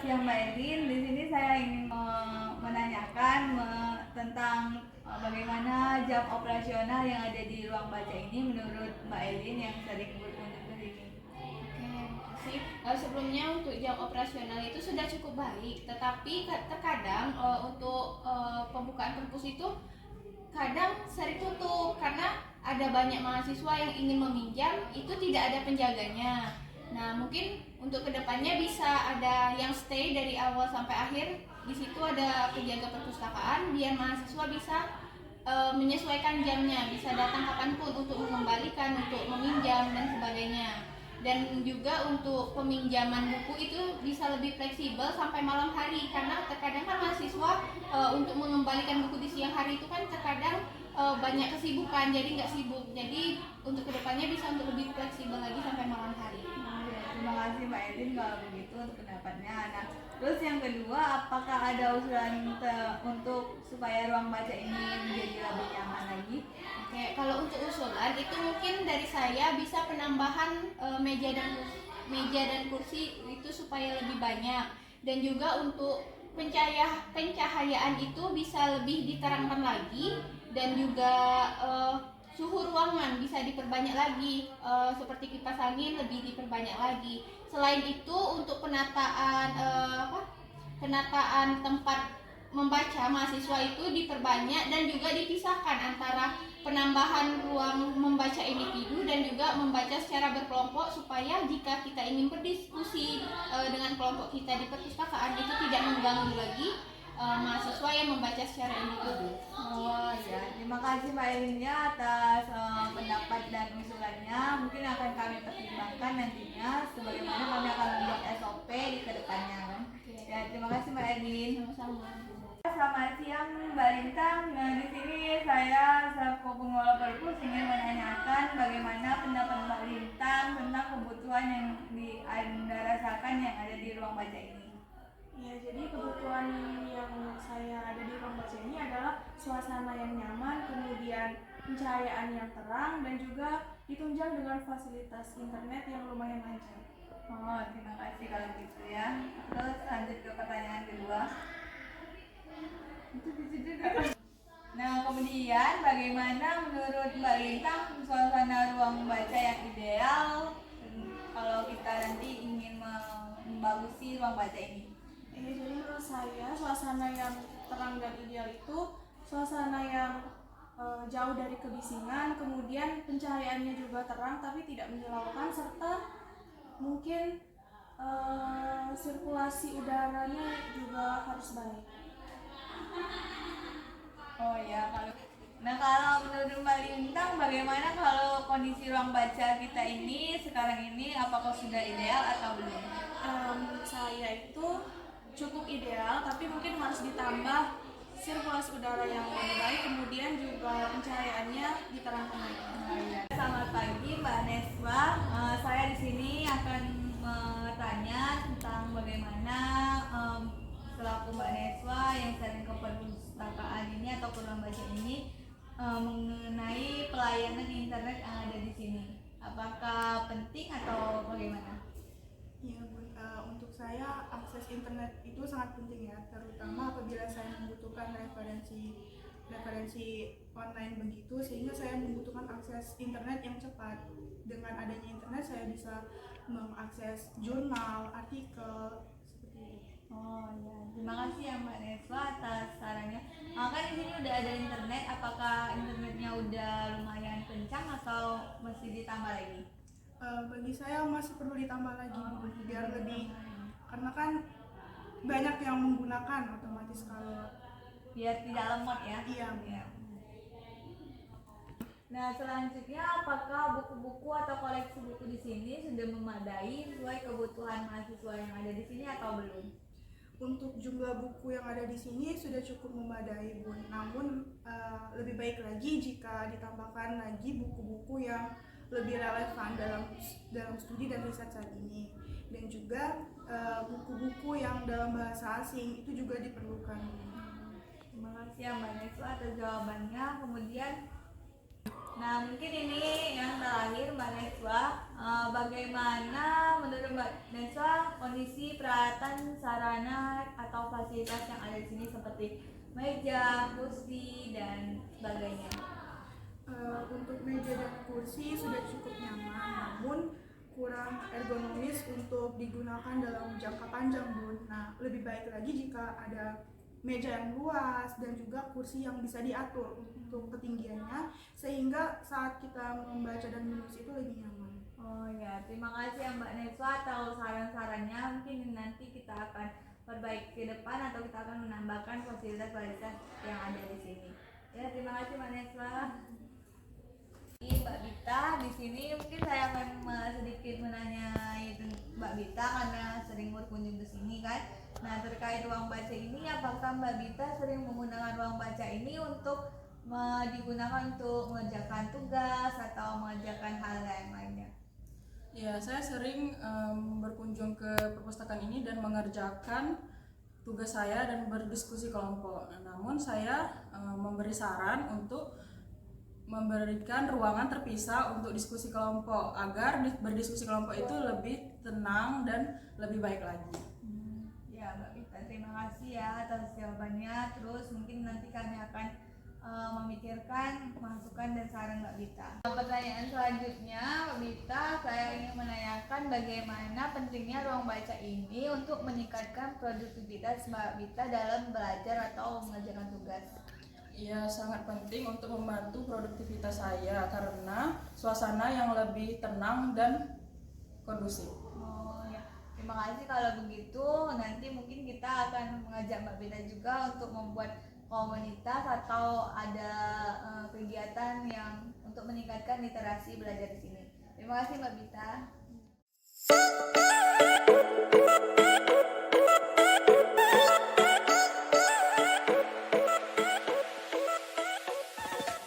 siang Mbak Edin. Di sini saya ingin menanyakan tentang bagaimana jam operasional yang ada di ruang baca ini menurut Mbak Edin yang sering berkunjung ke sini. Oke, makasih. Sebelumnya untuk jam operasional itu sudah cukup baik, tetapi terkadang untuk pembukaan perpus itu kadang sering tutup karena ada banyak mahasiswa yang ingin meminjam, itu tidak ada penjaganya. Nah, mungkin untuk kedepannya bisa ada yang stay dari awal sampai akhir. Di situ ada penjaga perpustakaan biar mahasiswa bisa menyesuaikan jamnya, bisa datang kapanpun untuk mengembalikan, untuk meminjam dan sebagainya. Dan juga untuk peminjaman buku itu bisa lebih fleksibel sampai malam hari, karena terkadang kan mahasiswa untuk mengembalikan buku di siang hari itu kan terkadang banyak kesibukan, jadi nggak sibuk. Jadi untuk kedepannya bisa untuk lebih fleksibel lagi sampai malam hari. Terima kasih Mbak Edin kalau begitu untuk pendapatnya. Nah, terus yang kedua, apakah ada usulan untuk supaya ruang baca ini menjadi lebih nyaman lagi? Oke, kalau untuk usulan itu mungkin dari saya bisa penambahan meja dan kursi itu supaya lebih banyak, dan juga untuk pencahayaan itu bisa lebih diterangkan lagi, dan juga suhu ruangan bisa diperbanyak lagi, seperti kipas angin lebih diperbanyak lagi. Selain itu untuk penataan tempat membaca mahasiswa itu diperbanyak dan juga dipisahkan antara penambahan ruang membaca individu dan juga membaca secara berkelompok, supaya jika kita ingin berdiskusi dengan kelompok kita di perpustakaan itu tidak mengganggu lagi mahasiswa yang membaca secara individu. Oh ya, terima kasih Mbak Edin ya atas pendapat dan usulannya. Mungkin akan kami pertimbangkan nantinya sebagaimana kami akan membuat SOP di kedepannya kan. Ya, terima kasih Mbak Edin. Sama-sama. Selamat siang Mbak Lintang. Nah, di sini saya selaku pengelola perpus ingin menanyakan bagaimana pendapat Mbak Lintang tentang kebutuhan yang Anda rasakan yang ada di ruang baca ini. Ya, jadi kebutuhan yang saya ada di ruang baca ini adalah suasana yang nyaman, kemudian pencahayaan yang terang, dan juga ditunjang dengan fasilitas internet yang lumayan lancar. Oh, terima kasih kalau gitu ya. Terus lanjut ke pertanyaan kedua. Nah, kemudian bagaimana menurut Mbak Lintang suasana ruang baca yang ideal kalau kita nanti ingin membagusi ruang baca ini? Jadi menurut saya suasana yang terang dan ideal itu suasana yang jauh dari kebisingan, kemudian pencahayaannya juga terang tapi tidak menyilaukan, serta mungkin sirkulasi udaranya juga harus baik. Oh ya, kalau menurut Mbak Lintang bagaimana kalau kondisi ruang baca kita ini sekarang ini, apakah sudah ideal atau belum? Saya itu cukup ideal, tapi mungkin harus ditambah sirkulasi udara yang lebih baik, kemudian juga pencahayaannya diterangkan lagi. Selamat pagi Mbak Neswa. Saya di sini akan bertanya tentang bagaimana selaku Mbak Neswa yang sering ke perpustakaan ini atau ke ruang baca ini mengenai pelayanan internet yang ada di sini. Apakah penting atau bagaimana? Ya Bun, untuk saya akses internet itu sangat penting ya, terutama apabila saya membutuhkan referensi online begitu, sehingga saya membutuhkan akses internet yang cepat. Dengan adanya internet saya bisa mengakses jurnal, artikel, seperti itu. Oh ya, terima kasih ya Mbak Neswa atas sarannya. Kan di sini udah ada internet, apakah internetnya udah lumayan kencang atau masih ditambah lagi? Bagi saya masih perlu ditambah lagi biar lebih, karena kan banyak yang menggunakan otomatis kalau biar tidak lemot ya. Iya. Nah, selanjutnya apakah buku-buku atau koleksi buku di sini sudah memadai sesuai kebutuhan mahasiswa yang ada di sini atau belum? Untuk jumlah buku yang ada di sini sudah cukup memadai Bun, namun lebih baik lagi jika ditambahkan lagi buku-buku yang lebih relevan dalam studi dan riset saat ini, dan juga buku-buku yang dalam bahasa asing itu juga diperlukan. Terima kasih ya Mbak Neswa atas jawabannya. Kemudian, nah mungkin ini yang terakhir Mbak Neswa, bagaimana menurut Mbak Neswa kondisi peralatan sarana atau fasilitas yang ada di sini seperti meja, kursi, dan sebagainya? Untuk meja dan kursi sudah cukup nyaman, namun kurang ergonomis untuk digunakan dalam jangka panjang, Bun. Nah, lebih baik lagi jika ada meja yang luas dan juga kursi yang bisa diatur untuk ketinggiannya sehingga saat kita membaca dan menulis itu lebih nyaman. Oh ya, terima kasih ya Mbak Neswa atas saran-sarannya. Mungkin nanti kita akan perbaiki ke depan atau kita akan menambahkan fasilitas-fasilitas yang ada di sini. Ya, terima kasih Mbak Neswa. Mbak Bita, di sini mungkin saya akan sedikit menanyai Mbak Bita karena sering berkunjung ke sini kan. Nah, terkait ruang baca ini, apakah Mbak Bita sering menggunakan ruang baca ini untuk digunakan untuk mengerjakan tugas atau mengerjakan hal yang lainnya? Ya, saya sering berkunjung ke perpustakaan ini dan mengerjakan tugas saya dan berdiskusi kelompok. Namun saya memberi saran untuk memberikan ruangan terpisah untuk diskusi kelompok agar berdiskusi kelompok itu lebih tenang dan lebih baik lagi. Ya Mbak Bita, terima kasih ya atas jawabannya. Terus mungkin nanti kami akan memikirkan masukan dan saran Mbak Bita. Pertanyaan selanjutnya Mbak Bita, saya ingin menanyakan bagaimana pentingnya ruang baca ini untuk meningkatkan produktivitas Mbak Bita dalam belajar atau mengerjakan tugas. Ya, sangat penting untuk membantu produktivitas saya karena suasana yang lebih tenang dan kondusif. Oh ya, terima kasih. Kalau begitu nanti mungkin kita akan mengajak Mbak Bita juga untuk membuat komunitas atau ada kegiatan yang untuk meningkatkan literasi belajar di sini. Terima kasih Mbak Bita.